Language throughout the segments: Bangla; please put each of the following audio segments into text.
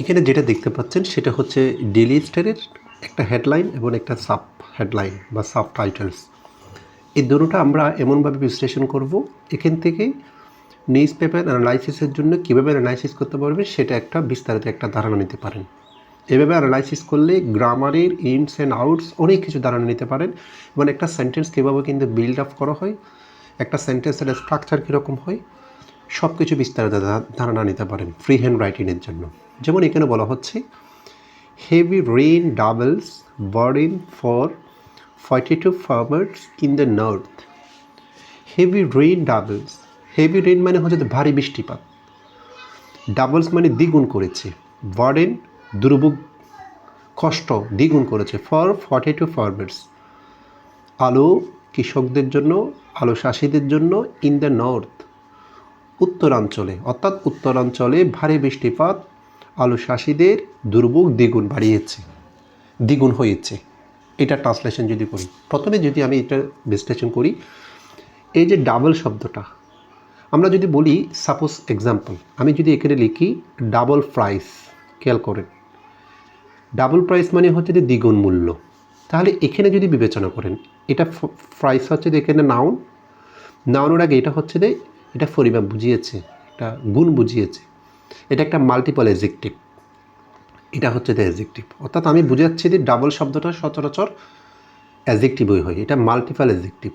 এখানে যেটা দেখতে পাচ্ছেন সেটা হচ্ছে ডেইলি স্টারের একটা হেডলাইন এবং একটা সাব হেডলাইন বা সাব টাইটেলস। এই দুটোটা আমরা এমনভাবে বিশ্লেষণ করব, এখান থেকে নিউজ পেপার অ্যানালাইসিসের জন্য কীভাবে অ্যানালাইসিস করতে পারবে সেটা একটা বিস্তারিত একটা ধারণা নিতে পারেন। এভাবে অ্যানালাইসিস করলে গ্রামারের ইনস অ্যান্ড আউটস অনেক কিছু ধারণা নিতে পারেন এবং একটা সেন্টেন্স কীভাবে কিন্তু বিল্ড আপ করা হয়, একটা সেন্টেন্সের স্ট্রাকচার কীরকম হয়, সব কিছু বিস্তারিত ধারণা নিতে পারেন ফ্রি হ্যান্ড রাইটিংয়ের জন্য। যেমন এখানে বলা হচ্ছে heavy rain doubles burden for 42 farmers in the north. Heavy rain doubles, heavy rain মানে হচ্ছে ভারী বৃষ্টিপাত, ডাবলস মানে দ্বিগুণ করেছে, বার্ডেন দুর্ভোগ কষ্ট দ্বিগুণ করেছে, ফর 42 ফার্মার্স আলু কৃষকদের জন্য, আলু চাষিদের জন্য, ইন দ্য নর্থ উত্তরাঞ্চলে, অর্থাৎ উত্তরাঞ্চলে ভারী বৃষ্টিপাত আলু চাষিদের দুর্ভোগ দ্বিগুণ হয়েছে। এটা ট্রান্সলেশন যদি করি, প্রথমে যদি আমি এটা বিশ্লেষণ করি, এই যে ডাবল শব্দটা আমরা যদি বলি, সাপোজ এক্সাম্পল আমি যদি এখানে লিখি ডাবল প্রাইস, খেয়াল করেন ডাবল প্রাইস মানে হচ্ছে যে দ্বিগুণ মূল্য, তাহলে এখানে যদি বিবেচনা করেন এটা প্রাইস হচ্ছে যে এখানে নাউনের আগে এটা হচ্ছে যে এটা পরিমাপ বুঝিয়েছে, এটা গুণ বুঝিয়েছে, এটা একটা মাল্টিপল অ্যাডজেক্টিভ, এটা হচ্ছে যে অ্যাডজেক্টিভ, অর্থাৎ আমি বুঝাচ্ছি যে ডাবল শব্দটা সচরাচর অ্যাডজেক্টিভই হয়, এটা মাল্টিপল অ্যাডজেক্টিভ।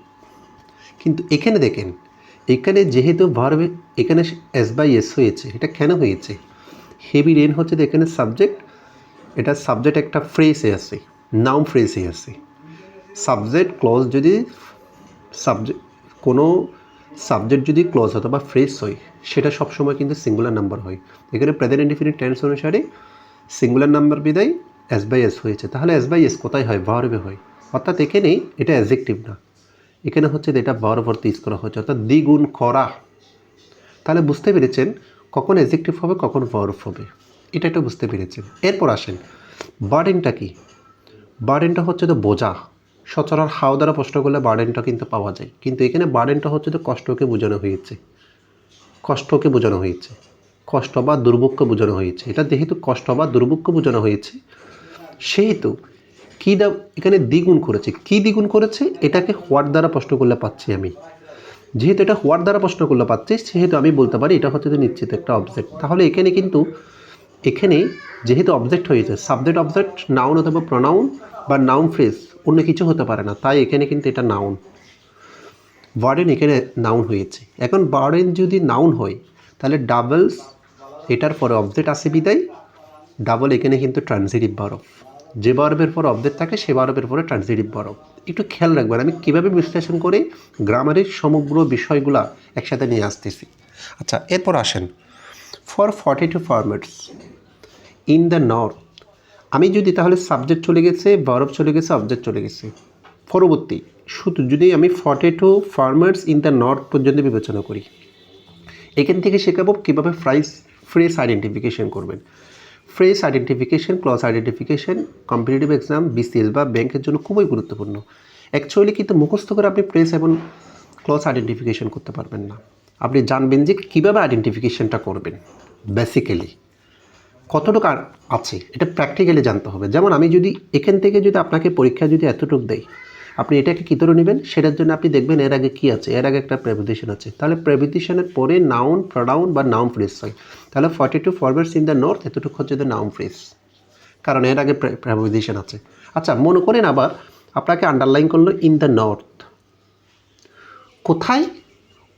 কিন্তু এখানে দেখেন, এখানে যেহেতু ভার্ব এখানে এস বাই এস হয়েছে, এটা কেন হয়েছে? হেভি রেন হচ্ছে এখানে সাবজেক্ট, এটা সাবজেক্ট একটা ফ্রেজে আছে, নাউন ফ্রেজে আছে। সাবজেক্ট ক্লজ যদি সাবজেক্ট কোনো সাবজেক্ট যদি ক্লজ অথবা ফ্রেজ হয় সেটা সবসময় কিন্তু সিঙ্গুলার নাম্বার হয়। এখানে প্রেজেন্ট ইনডিফিনিট টেন্স অনুসারে সিঙ্গুলার নাম্বার বিদায় এস বাই এস হয়েছে, তাহলে এস বাই এস কোথায় হয়? ভার্বে হয়, অর্থাৎ এখানে এটা অ্যাডজেক্টিভ না, এখানে হচ্ছে এটা ভার্ব অর্থে ইউজ করা হচ্ছে, অর্থাৎ দ্বিগুণ করা। তাহলে বুঝতে পেরেছেন কখন অ্যাডজেক্টিভ হবে কখন ভার্ব হবে, এটা একটা বুঝতে পেরেছেন। এরপর আসেন বার্ডেনটা কি? বার্ডেনটা হচ্ছে তো বোঝা, সচরাচর হাও দ্বারা প্রশ্ন করলে বার্ডেনটা কিন্তু পাওয়া যায়, কিন্তু এখানে বার্ডেনটা হচ্ছে তো কষ্টকে বোঝানো হয়েছে, কষ্টকে বোঝানো হয়েছে, কষ্ট বা দুর্ভোগকে বোঝানো হয়েছে। এটা যেহেতু কষ্ট বা দুর্ভোগকে বোঝানো হয়েছে সেহেতু কী এখানে দ্বিগুণ করেছে। কী দ্বিগুণ করেছে? এটাকে হোয়াট দ্বারা প্রশ্ন করলে পাচ্ছি আমি, যেহেতু এটা হোয়াট দ্বারা প্রশ্ন করলে পাচ্ছি সেহেতু আমি বলতে পারি এটা হচ্ছে যে নিশ্চিত একটা অবজেক্ট। তাহলে এখানে কিন্তু এখানে যেহেতু অবজেক্ট হয়েছে, সাবজেক্ট অবজেক্ট নাউন অথবা প্রনাউন বা নাউন ফ্রেজ অন্য কিছু হতে পারে না, তাই এখানে কিন্তু এটা নাউন। বার্ডেন এখানে নাউন হয়েছে। এখন বার্ডেন যদি নাউন হয় তাহলে ডাবলস এটার পরে অবজেক্ট আসে বিদায় ডাবল এখানে কিন্তু ট্রান্সিটিভ ভার্ব, যে ভার্বের পর অবজেক্ট থাকে সে ভার্বের পরে ট্রান্সিটিভ ভার্ব। একটু খেয়াল রাখবেন আমি কীভাবে বিশ্লেষণ করে গ্রামারের সমগ্র বিষয়গুলা একসাথে নিয়ে আসতেছি। আচ্ছা, এরপর আসেন for 42 farmers in the north. আমি যদি তাহলে সাবজেক্ট চলে গেছে, ভার্ব চলে গেছে, অবজেক্ট চলে গেছে, পরবর্তী শুধু যদি আমি 42 ফার্মার্স ইন দ্য নর্থ পর্যন্ত বিবেচনা করি, এখান থেকে শেখাবো কীভাবে ফ্রেজ আইডেন্টিফিকেশন করবেন। Phrase identification, clause identification competitive exam, BCS বা ব্যাংকের জন্য খুবই গুরুত্বপূর্ণ। অ্যাকচুয়ালি কিন্তু মুখস্থ করে আপনি ফ্রেজ এবং ক্লজ আইডেন্টিফিকেশন করতে পারবেন না, আপনি জানবেন যে কীভাবে আইডেন্টিফিকেশনটা করবেন, বেসিক্যালি কতটুকু আছে এটা প্র্যাকটিক্যালি জানতে হবে। যেমন আমি যদি এখান থেকে যদি আপনাকে পরীক্ষা যদি এতটুকু দেয়, আপনি এটাকে কী ধরে নেবেন সেটার জন্য আপনি দেখবেন এর আগে কী আছে, এর আগে একটা প্রেপোজিশন আছে, তাহলে প্রেপোজিশনের পরে নাউন, প্রনাউন বা নাউন ফ্রেজ হয়, তাহলে 42 ফার্মার্স ইন দ্য নর্থ এতটুকু হচ্ছে দ্য নাউন ফ্রেজ, কারণ এর আগে প্রেপোজিশন আছে। আচ্ছা, মনে করেন আবার আপনাকে আন্ডারলাইন করলো ইন দ্য নর্থ, কোথায়?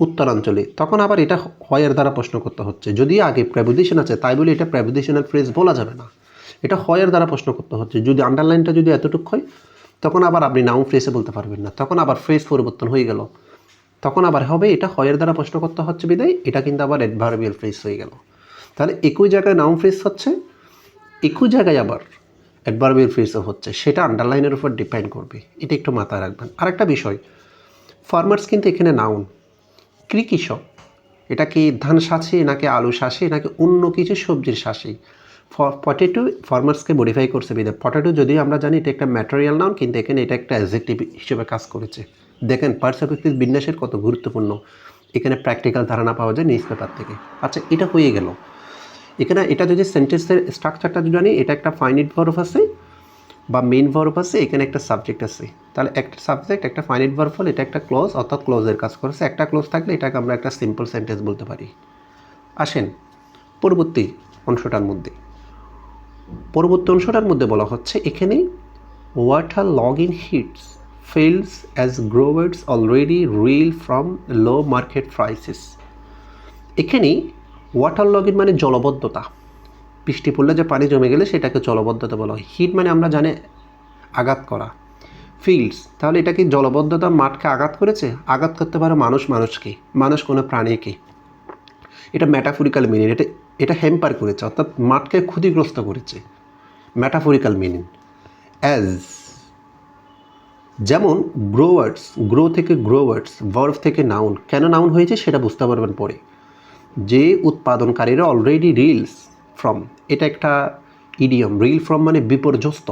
উত্তরাঞ্চলে, তখন আবার এটা হয়ের দ্বারা প্রশ্ন করতে হচ্ছে, যদি আগে প্রেপোজিশন আছে তাই বলে এটা প্রেপোজিশনাল ফ্রেজ বলা যাবে না, এটা হয়ের দ্বারা প্রশ্ন করতে হচ্ছে। যদি আন্ডারলাইনটা যদি এতটুকু হয় তখন আবার আপনি নাউন ফ্রেজে বলতে পারবেন না, তখন আবার ফ্রেজ পরিবর্তন হয়ে গেল, তখন আবার হবে এটা হয়ের দ্বারা প্রশ্ন করতে হচ্ছে বিদায় এটা কিন্তু আবার অ্যাডভার্বিয়াল ফ্রেজ হয়ে গেল। তাহলে একই জায়গায় নাউন ফ্রেজ হচ্ছে, একই জায়গায় আবার অ্যাডভার্বিয়াল ফ্রেজও হচ্ছে, সেটা আন্ডারলাইনের উপর ডিপেন্ড করবে, এটা একটু মাথায় রাখবেন। আরেকটা বিষয়, ফার্মার্স কিন্তু এখানে নাউন, কৃষক, এটা কি ধান চাষি নাকি আলু চাষি নাকি অন্য কিছু সবজির চাষি? পটেটো ফার্মার্সকে মডিফাই করছে বিধায় পটেটো, যদিও আমরা জানি এটা একটা ম্যাটেরিয়াল নাউন, কিন্তু এখানে এটা একটা অ্যাডজেক্টিভ হিসেবে কাজ করেছে। দেখেন পার্সপেক্টিভ বিন্যাসের কত গুরুত্বপূর্ণ, এখানে প্র্যাকটিক্যাল ধারণা পাওয়া যায় নিউজ পেপার থেকে। আচ্ছা, এটা হয়ে গেল। এখানে এটা যদি সেন্টেন্সের স্ট্রাকচারটা যদি জানি, এটা একটা ফাইনাইট ভার্ব আছে বা মেইন ভার্ব আছে, এখানে একটা সাবজেক্ট আছে, তাহলে একটা সাবজেক্ট একটা ফাইনাইট ভার্ব হলে এটা একটা ক্লজ অর্থাৎ ক্লজের কাজ করেছে। একটা ক্লজ থাকলে এটাকে আমরা একটা সিম্পল সেন্টেন্স বলতে পারি। আসেন পরবর্তী অংশটার মধ্যে। পরবর্তী অংশটার মধ্যে বলা হচ্ছে এখানে water logging hits fells as growers already reel from low market prices. এখানে ওয়াটার লগিং মানে জলবদ্ধতা, বৃষ্টি পড়লে যে পানি জমে গেলে সেটাকে জলবদ্ধতা বলা হয়। হিট মানে আমরা জানি আঘাত করা, ফিল্ডস তাহলে এটা কি জলবদ্ধতা মাঠকে আঘাত করেছে? আঘাত করতে পারে মানুষকে, মানুষ কোনো প্রাণীকে। এটা ম্যাটাফরিক্যাল মিনিং, এটা হ্যাম্পার করেছে অর্থাৎ মাঠকে ক্ষতিগ্রস্ত করেছে, ম্যাটাফরিক্যাল মিনিং। অ্যাজ যেমন গ্রোয়ার্স, গ্রো থেকে গ্রোয়ার্স, ভার্ব থেকে নাউন। কেন নাউন হয়েছে সেটা বুঝতে পারবেন পরে। যে উৎপাদনকারীরা অলরেডি রিলস ফ্রম, এটা একটা ইডিয়ম। রিল ফ্রম মানে বিপর্যস্ত,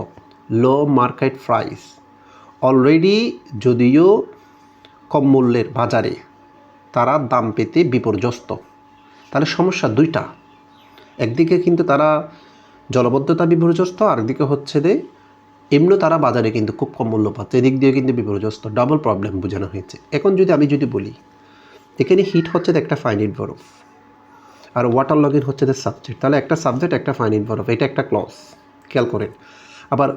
লো মার্কেট প্রাইস। অলরেডি যদিও কম মূল্যের বাজারে, তারা দাম পেতে বিপর্যস্ত। তাহলে সমস্যা দুইটা, একদিকে কিন্তু তারা জলবদ্ধতা বিপর্যস্ত, আরেকদিকে হচ্ছে যে এমনি তারা বাজারে কিন্তু খুব কম মূল্য পাচ্ছে, এদিক দিয়ে কিন্তু বিপর্যস্ত। ডাবল প্রবলেম বোঝানো হয়েছে। এখন আমি যদি বলি এখানে হিট হচ্ছে একটা ফাইনাইট ভার্ব আর ওয়াটার লগিং হচ্ছে যে সাবজেক্ট, তাহলে একটা সাবজেক্ট একটা ফাইনাইট ভার্ব, এটা একটা ক্লজ, খেয়াল করেন। আবার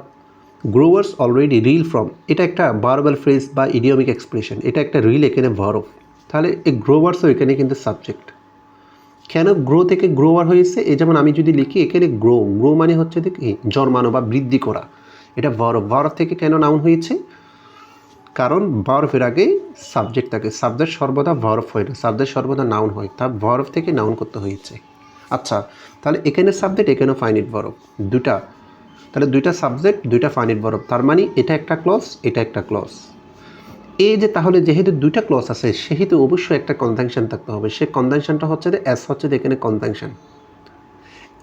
গ্রোয়ার্স অলরেডি রিল ফ্রম, এটা একটা ভার্বাল ফ্রেজ বা ইডিয়মিক এক্সপ্রেশন, এটা একটা রিল, এখানে ভার্ব। তাহলে এই গ্রোয়ার্সও এখানে কিন্তু সাবজেক্ট। কেন গ্রো থেকে গ্রোয়ার হয়েছে? এই যেমন আমি যদি লিখি এখানে গ্রো, গ্রো মানে হচ্ছে দেখি জন্মানো বা বৃদ্ধি করা, এটা ভার্ব। ভার্ব থেকে কেন নাউন হয়েছে? কারণ ভার্বের আগে সাবজেক্ট থাকে, সাবজেক্ট সর্বদা ভার্ব হয় না, সাবজেক্ট সর্বদা নাউন হয়, তা ভার্ব থেকে নাউন করতে হয়েছে। আচ্ছা, তাহলে এখানে সাবজেক্ট এখানেও ফাইনাইট ভার্ব, দুটা, তাহলে দুইটা সাবজেক্ট দুইটা ফাইনাইট ভার্ব, তার মানে এটা একটা ক্লজ এটা একটা ক্লজ। এই যে তাহলে যেহেতু দুইটা ক্লজ আছে সেহেতু অবশ্যই একটা কনজাংশন থাকতে হবে। সে কনজাংশনটা হচ্ছে যে অ্যাজ, হচ্ছে এখানে কনজাংশন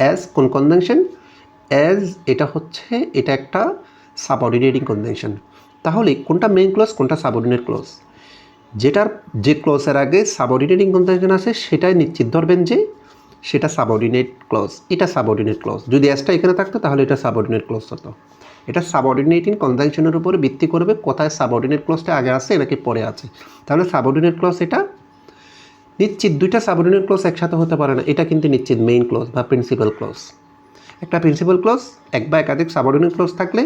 অ্যাজ। কোন কনজাংশন? অ্যাজ এটা হচ্ছে এটা একটা সাবঅর্ডিনেটিং কনজাংশন। তাহলে কোনটা মেইন ক্লজ কোনটা সাবঅর্ডিনেট ক্লজ? যে ক্লজের আগে সাবঅর্ডিনেটিং কনজাংশন আছে সেটাই নিশ্চিত ধরবেন যে সেটা সাবঅর্ডিনেট ক্লজ, এটা সাবঅর্ডিনেট ক্লজ। যদি অ্যাজটা এখানে থাকতো তাহলে এটা সাবঅর্ডিনেট ক্লজ হতো। এটা সাবঅর্ডিনেটিং কনজাংশনের উপরে ভিত্তি করবে কোথায় সাবঅর্ডিনেট ক্লজটা আগে আছে নাকি পরে আছে। তাহলে সাবঅর্ডিনেট ক্লজ এটা নিশ্চিত, দুইটা সাবঅর্ডিনেট ক্লজ একসাথে হতে পারে না, এটা কিন্তু নিশ্চিত মেইন ক্লজ বা প্রিন্সিপাল ক্লজ। একটা প্রিন্সিপাল ক্লজ এক বা একাধিক সাবঅর্ডিনেট ক্লজ থাকলে,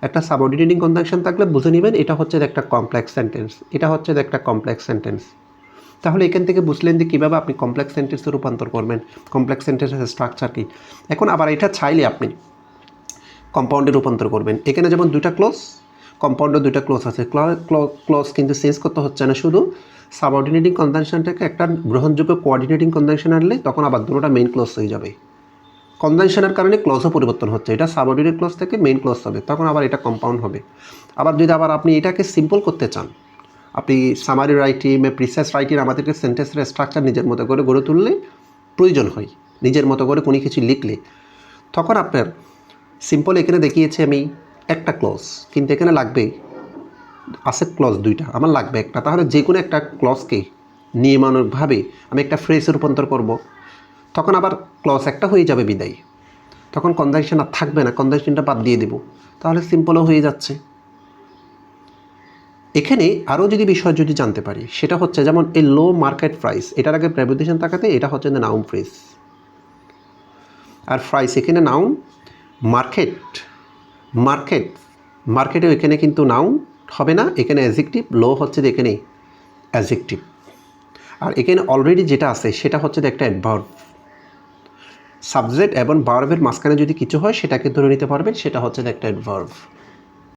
একটা সাবঅর্ডিনেটিং কনজাংশন থাকলে বুঝে নেবেন এটা হচ্ছে একটা কমপ্লেক্স সেন্টেন্স, এটা হচ্ছে একটা কমপ্লেক্স সেন্টেন্স। তাহলে এখান থেকে বুঝলেন যে কীভাবে আপনি কমপ্লেক্স সেন্টেন্সে রূপান্তর করবেন, কমপ্লেক্স সেন্টেন্সের স্ট্রাকচার কী। এখন আবার এটা চাইলে আপনি কম্পাউন্ডে রূপান্তর করবেন। এখানে যেমন দুইটা ক্লজ, কম্পাউন্ডে দুইটা ক্লজ আছে, ক্লজ কিন্তু চেঞ্জ করতে হচ্ছে না, শুধু সাবঅর্ডিনেটিং কনজাংশনটাকে একটা গ্রহণযোগ্য কোঅর্ডিনেটিং কনজাংশন আনলে তখন আবার দুটোটা মেইন ক্লজ হয়ে যাবে। কনজাংশনের কারণে ক্লজও পরিবর্তন হচ্ছে, এটা সাবঅর্ডিনেট ক্লজ থেকে মেইন ক্লজ হবে, তখন আবার এটা কম্পাউন্ড হবে। আবার যদি আপনি এটাকে সিম্পল করতে চান, আপনি সামারি রাইটিং প্রিসাইজ রাইটিং আমাদেরকে সেন্টেন্সের স্ট্রাকচার নিজের মতো করে গড়ে তুললে প্রয়োজন হয়, নিজের মতো করে কোনো কিছু লিখলে, তখন আপনার সিম্পল এখানে দেখিয়েছি আমি একটা ক্লজ, কিন্তু এখানে লাগবে আছে ক্লজ দুইটা, আমার লাগবে একটা। তাহলে যে কোনো একটা ক্লজকে নিয়মানুগভাবে আমি একটা ফ্রেজে রূপান্তর করব, তখন আবার ক্লজ একটা হয়ে যাবে বিদায়, তখন কনজাংশন আর থাকবে না, কনজাংশনটা বাদ দিয়ে দেব, তাহলে সিম্পলও হয়ে যাচ্ছে। এখানে আরও যদি বিষয় যদি জানতে পারি সেটা হচ্ছে যেমন এই লো মার্কেট প্রাইস, এটার আগে প্রেপোজিশন থাকাতে এটা হচ্ছে নাউন ফ্রেজ, আর প্রাইস এখানে নাউন। মার্কেটে এখানে কিন্তু নাউন হবে না, এখানে অ্যাডজেক্টিভ। লো হচ্ছে এখানে অ্যাডজেক্টিভ, আর এখানে অলরেডি যেটা আছে সেটা হচ্ছে একটা অ্যাডভার্ব। সাবজেক্ট এবং ভার্বের মাঝখানে যদি কিছু হয় সেটাকে ধরে নিতে পারবেন, সেটা হচ্ছে একটা অ্যাডভার্ব।